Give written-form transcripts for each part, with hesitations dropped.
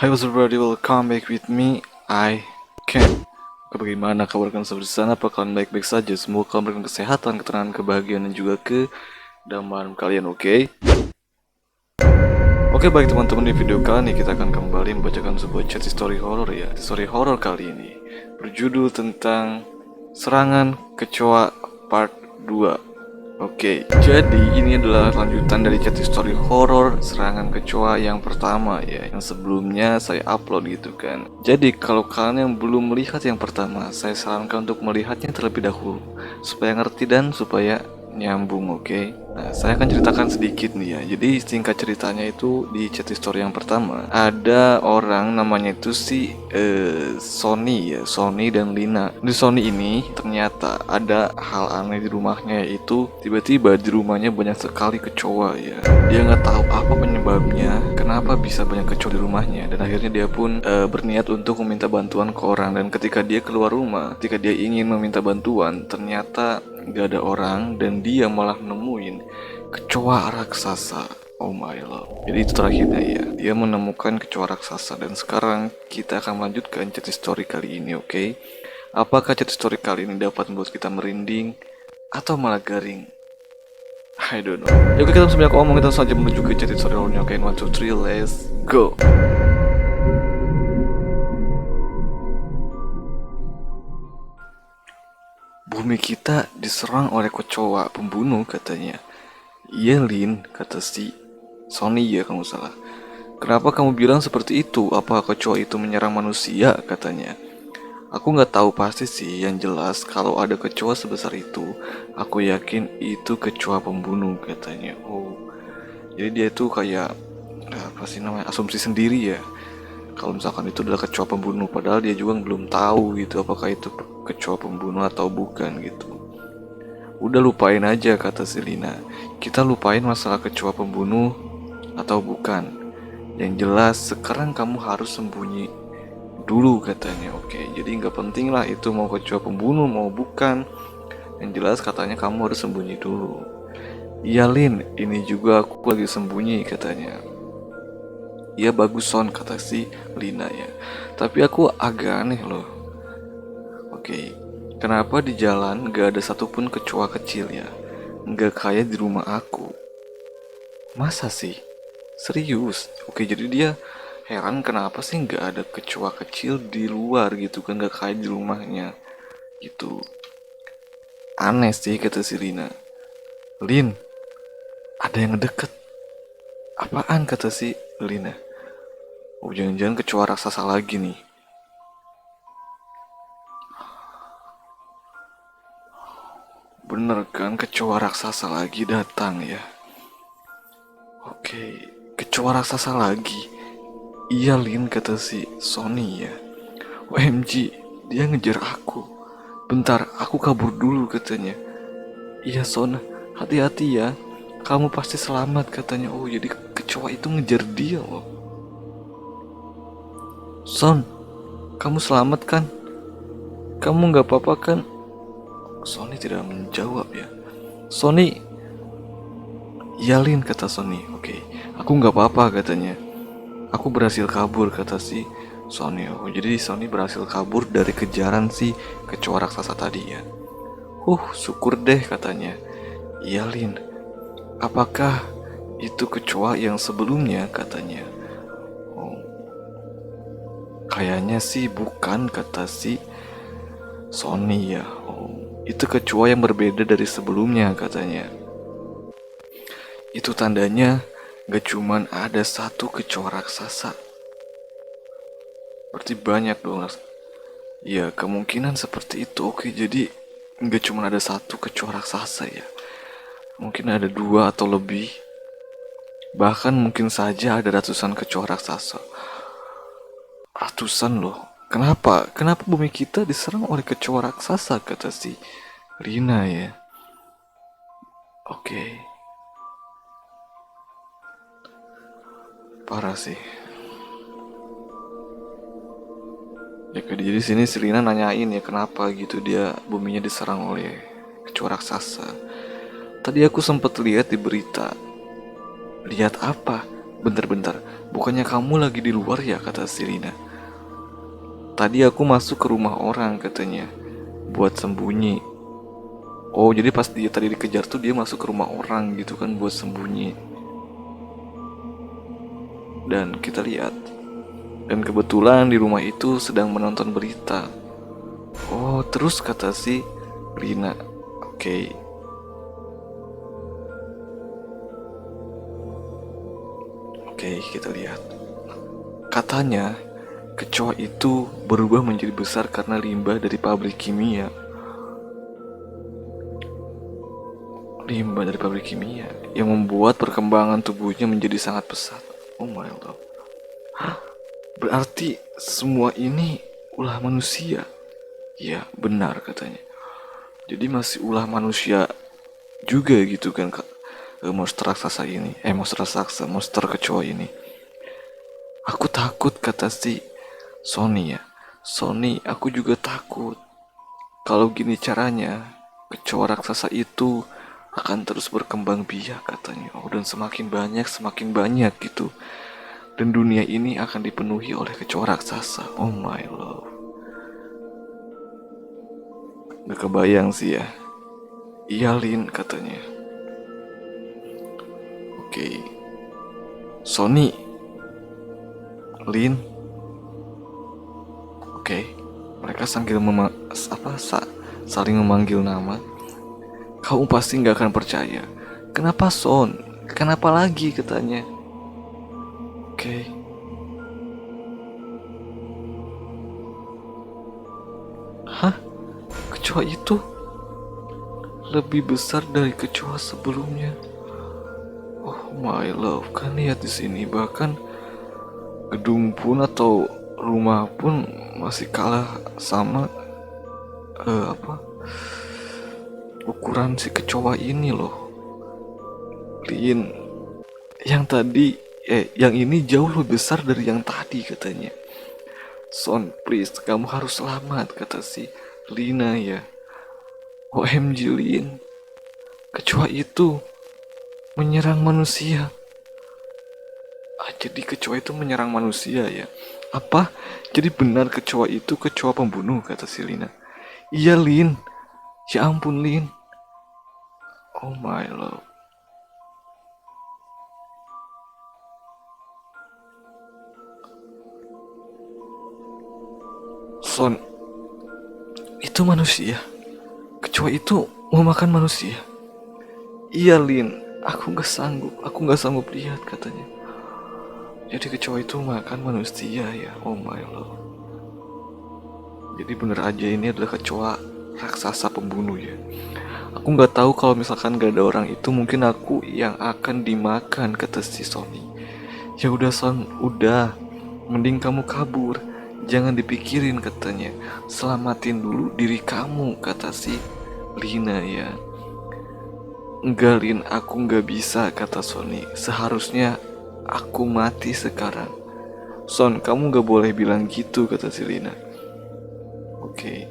Hi what's up everybody, welcome back with me, I Ken. Bagaimana kabar kalian di sana? Apa kalian baik-baik saja? Semoga kalian memberikan kesehatan, ketenangan, kebahagiaan, dan juga kedamaian kalian, oke? Oke, baik teman-teman, di video kali ini kita akan kembali membacakan sebuah chat story horror ya. Story horror kali ini berjudul tentang Serangan Kecoa Part 2. Oke, jadi ini adalah lanjutan dari chat story horror Serangan Kecoa yang pertama ya, yang sebelumnya saya upload gitu kan. Jadi kalau kalian yang belum melihat yang pertama, saya sarankan untuk melihatnya terlebih dahulu supaya ngerti dan supaya nyambung, oke? Nah, saya akan ceritakan sedikit nih ya. Jadi singkat ceritanya itu di chat story yang pertama ada orang namanya itu Sony ya, Sony dan Lina. Di Sony ini ternyata ada hal aneh di rumahnya, yaitu tiba-tiba di rumahnya banyak sekali kecoa ya. Dia nggak tahu apa penyebabnya, kenapa bisa banyak kecoa di rumahnya, dan akhirnya dia pun berniat untuk meminta bantuan ke orang. Dan ketika dia keluar rumah, ketika dia ingin meminta bantuan, ternyata gak ada orang dan dia malah nemuin kecoa raksasa. Oh my lord. Jadi itu terakhirnya ya. Dia menemukan kecoa raksasa, dan sekarang kita akan melanjutkan chat story kali ini, oke? Apakah chat story kali ini dapat membuat kita merinding atau malah garing? I don't know. Ya oke, kita langsung banyak omong, kita langsung saja menuju ke chat story horornya, oke? 1, 2, 3, let's go. Bumi kita diserang oleh kecoa pembunuh katanya. Iya Lin, kata si Sony ya kamu salah. Kenapa kamu bilang seperti itu? Apa kecoa itu menyerang manusia? Katanya. Aku nggak tahu pasti sih, yang jelas kalau ada kecoa sebesar itu, aku yakin itu kecoa pembunuh katanya. Oh, jadi dia itu kayak apa sih namanya, asumsi sendiri ya. Kalau misalkan itu adalah kecoa pembunuh, padahal dia juga belum tahu gitu apakah itu kecoa pembunuh atau bukan gitu. Udah lupain aja, kata Selina. Kita lupain masalah kecoa pembunuh atau bukan. Yang jelas sekarang kamu harus sembunyi dulu katanya. Oke, jadi nggak penting lah itu mau kecoa pembunuh mau bukan. Yang jelas katanya kamu harus sembunyi dulu. Iya Lin, ini juga aku lagi sembunyi katanya. Iya bagus Son, kata si Lina ya. Tapi aku agak aneh loh. Oke, kenapa di jalan gak ada satupun kecoa kecil ya? Nggak kayak di rumah aku. Masa sih? Serius? Oke, jadi dia heran kenapa sih nggak ada kecoa kecil di luar gitu kan, nggak kayak di rumahnya gitu. Aneh sih, kata si Lina. Lin, ada yang deket. Apaan, kata si Lina. Oh, jangan-jangan kecoa raksasa lagi nih. Bener kan, kecoa raksasa lagi datang ya. Oke, kecoa raksasa lagi. Iya Lin, kata si Sony ya. OMG, dia ngejar aku. Bentar, aku kabur dulu katanya. Iya Son, hati-hati ya. Kamu pasti selamat katanya. Oh, jadi kecoa itu ngejar dia loh. Son, kamu selamat kan? Kamu nggak apa-apa kan? Sony tidak menjawab ya. Sony, Yalin, kata Sony. Oke, aku nggak apa-apa katanya. Aku berhasil kabur, kata si Sony. Oh, jadi Sony berhasil kabur dari kejaran si kecoa raksasa tadi ya. Syukur deh katanya. Yalin, apakah itu kecoa yang sebelumnya katanya? Oh, kayaknya sih bukan, kata si Sony ya. Oh, itu kecoa yang berbeda dari sebelumnya katanya. Itu tandanya gak cuman ada satu kecoa raksasa, berarti banyak dong. Ya kemungkinan seperti itu. Oke, jadi gak cuman ada satu kecoa raksasa ya, mungkin ada dua atau lebih. Bahkan mungkin saja ada ratusan kecoa raksasa. Ratusan loh. Kenapa? Kenapa bumi kita diserang oleh kecoa raksasa, kata si Rina ya. Oke. Parah sih. Ya jadi sini si Rina nanyain ya kenapa gitu dia buminya diserang oleh kecoa raksasa. Tadi aku sempat lihat di berita. Lihat apa? Bentar-bentar, bukannya kamu lagi di luar ya, kata si Lina. Tadi aku masuk ke rumah orang katanya, buat sembunyi. Oh, jadi pas dia tadi dikejar tuh dia masuk ke rumah orang gitu kan buat sembunyi. Dan kita lihat, dan kebetulan di rumah itu sedang menonton berita. Oh, terus kata si Rina. Oke. Oke, kita lihat. Katanya, kecoa itu berubah menjadi besar karena limbah dari pabrik kimia. Limbah dari pabrik kimia yang membuat perkembangan tubuhnya menjadi sangat pesat. Oh my lord. Berarti semua ini ulah manusia. Ya, benar katanya. Jadi masih ulah manusia juga gitu kan, Kak. Monster raksasa ini. Monster raksasa, monster kecoa ini. Aku takut, kata si Sony ya. Sony, aku juga takut. Kalau gini caranya, kecoa raksasa itu akan terus berkembang biak katanya. Oh, dan semakin banyak gitu. Dan dunia ini akan dipenuhi oleh kecoa raksasa. Oh my love. Gak kebayang sih ya. Iya Lin katanya. Oke. Sony, Lin. Oke. Mereka sambil saling memanggil nama. Kamu pasti nggak akan percaya. Kenapa Son? Kenapa lagi katanya? Oke. Hah? Kecoa itu lebih besar dari kecoa sebelumnya. Oh my love, kan lihat di sini bahkan gedung pun atau rumah pun masih kalah sama ukuran si kecoa ini loh. Lin, yang ini jauh lebih besar dari yang tadi katanya. Son, please, kamu harus selamat, kata si Lina ya. OMG Lin, kecoa itu menyerang manusia. Jadi kecoa itu menyerang manusia ya. Apa? Jadi benar kecoa itu kecoa pembunuh, kata si Lina. Iya Lin. Ya ampun Lin. Oh my love. Son, itu manusia. Kecoa itu mau makan manusia. Iya Lin, aku gak sanggup lihat katanya. Jadi kecoa itu makan manusia ya. Oh my love. Jadi bener aja ini adalah kecoa raksasa pembunuh ya. Aku nggak tahu kalau misalkan gak ada orang itu mungkin aku yang akan dimakan, kata si Sony. Ya udah Son, udah. Mending kamu kabur. Jangan dipikirin katanya. Selamatin dulu diri kamu, kata si Lina ya. Enggak Lin, aku nggak bisa, kata Sony. Seharusnya aku mati sekarang. Son, kamu gak boleh bilang gitu, kata si Lina. Oke.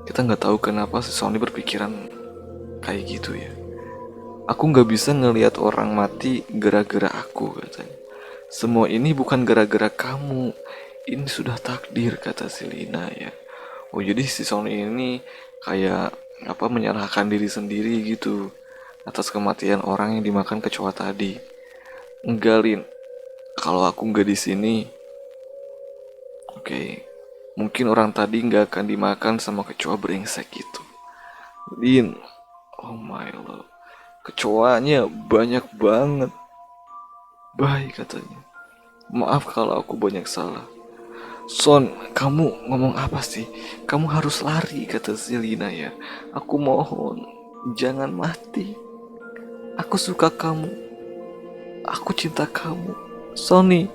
Kita nggak tahu kenapa si Sony berpikiran kayak gitu ya. Aku nggak bisa ngelihat orang mati gara-gara aku, katanya. Semua ini bukan gara-gara kamu. Ini sudah takdir, kata si Lina ya. Oh, jadi si Sony ini kayak menyalahkan diri sendiri gitu atas kematian orang yang dimakan kecoa tadi. Enggak Lin, kalau aku nggak di sini, oke, mungkin orang tadi nggak akan dimakan sama kecoa brengsek gitu. Lin, oh my lord, kecoanya banyak banget. Baik katanya. Maaf kalau aku banyak salah. Son, kamu ngomong apa sih? Kamu harus lari, kata Zelina ya. Aku mohon, jangan mati. Aku suka kamu. Aku cinta kamu. Sony,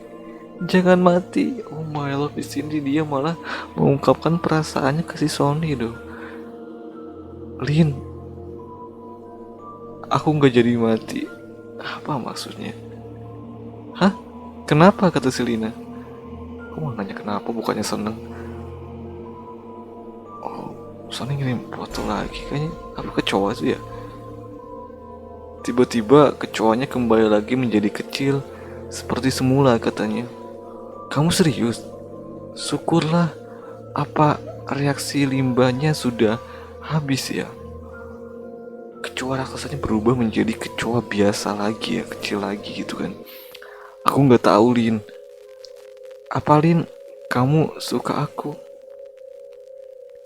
jangan mati. Oh my lord, di sini dia malah mengungkapkan perasaannya ke si Sony doh. Lin, aku nggak jadi mati. Apa maksudnya? Hah? Kenapa, kata Selina? Aku mau nanya kenapa, bukannya seneng. Oh, Sony ngirim foto lagi kayaknya. Apa kecoa sih ya? Tiba-tiba kecoanya kembali lagi menjadi kecil seperti semula katanya. Kamu serius? Syukurlah, apa reaksi limbahnya sudah habis ya? Kecoa raksasanya berubah menjadi kecoa biasa lagi ya, kecil lagi gitu kan. Aku nggak tahu Lin. Apa Lin, kamu suka aku?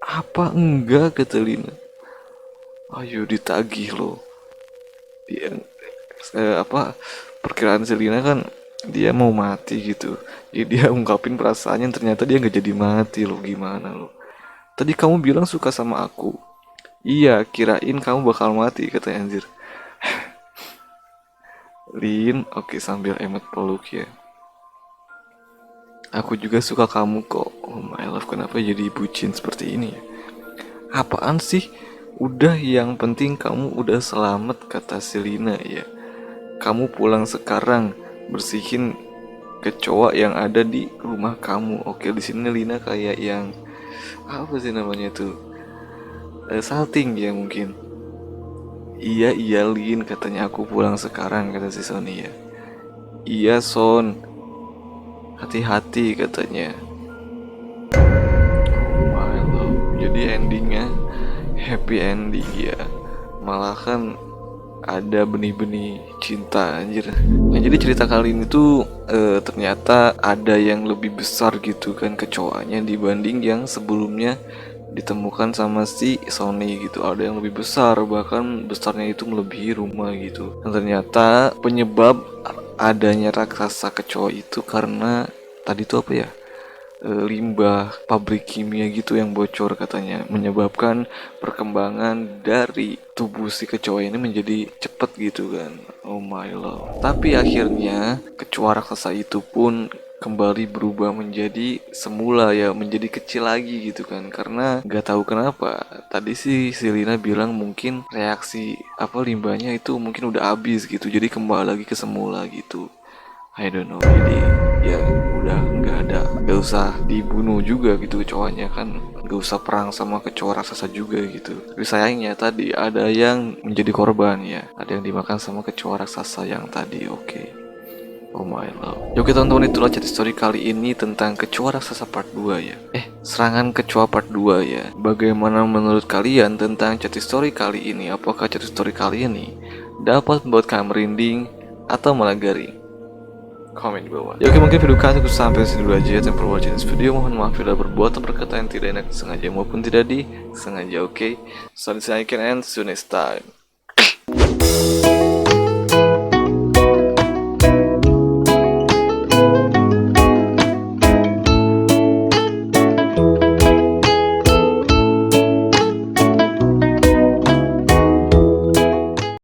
Apa enggak kata Lina. Ayo ditagih loh. Dia apa perkiraan Selina kan dia mau mati gitu. Jadi dia ungkapin perasaannya ternyata dia nggak jadi mati loh, gimana loh. Tadi kamu bilang suka sama aku. Iya, kirain kamu bakal mati kata anjir. Lin, oke sambil emet peluk ya. Aku juga suka kamu kok. Oh my love, kenapa jadi bucin seperti ini ya? Apaan sih? Udah, yang penting kamu udah selamat kata Selina ya. Kamu pulang sekarang, bersihin kecoa yang ada di rumah kamu. Oke, di sini Lina kayak yang apa sih namanya tuh? Salting ya mungkin. Iya iya Lin, katanya aku pulang sekarang kata si Sony ya. Iya Son, hati-hati katanya. Oh my love. Jadi endingnya happy ending ya. Malahan ada benih-benih cinta anjir. Nah, jadi cerita kali ini tuh ternyata ada yang lebih besar gitu kan kecoanya dibanding yang sebelumnya ditemukan sama si Sony gitu. Ada yang lebih besar, bahkan besarnya itu melebihi rumah gitu. Dan ternyata penyebab adanya raksasa kecoa itu karena tadi tuh apa ya? Limbah pabrik kimia gitu yang bocor katanya menyebabkan perkembangan dari tubuh si kecoa ini menjadi cepet gitu kan. Oh my lord. Tapi akhirnya kecoa raksasa itu pun kembali berubah menjadi semula ya, menjadi kecil lagi gitu kan, karena nggak tahu kenapa tadi sih Selina bilang mungkin reaksi apa limbahnya itu mungkin udah habis gitu, jadi kembali lagi ke semula gitu. I don't know, jadi ya udah nggak usah dibunuh juga gitu kecoanya kan, nggak usah perang sama kecoa raksasa juga gitu. Tapi sayangnya tadi ada yang menjadi korban ya, ada yang dimakan sama kecoa raksasa yang tadi. Oke. Oh my love. Oke teman-teman, itulah cerita story kali ini tentang kecoa raksasa part 2 ya. Serangan kecoa part 2 ya. Bagaimana menurut kalian tentang cerita story kali ini? Apakah cerita story kali ini dapat membuat kalian merinding atau malah garing? Komen di bawah. Ya oke, mungkin video kali ini sampai sini dulu aja. Thank you for watching this video. Mohon maaf bila berbuat atau berkata yang tidak enak sengaja maupun tidak disengaja. Oke, so I can end see you next time.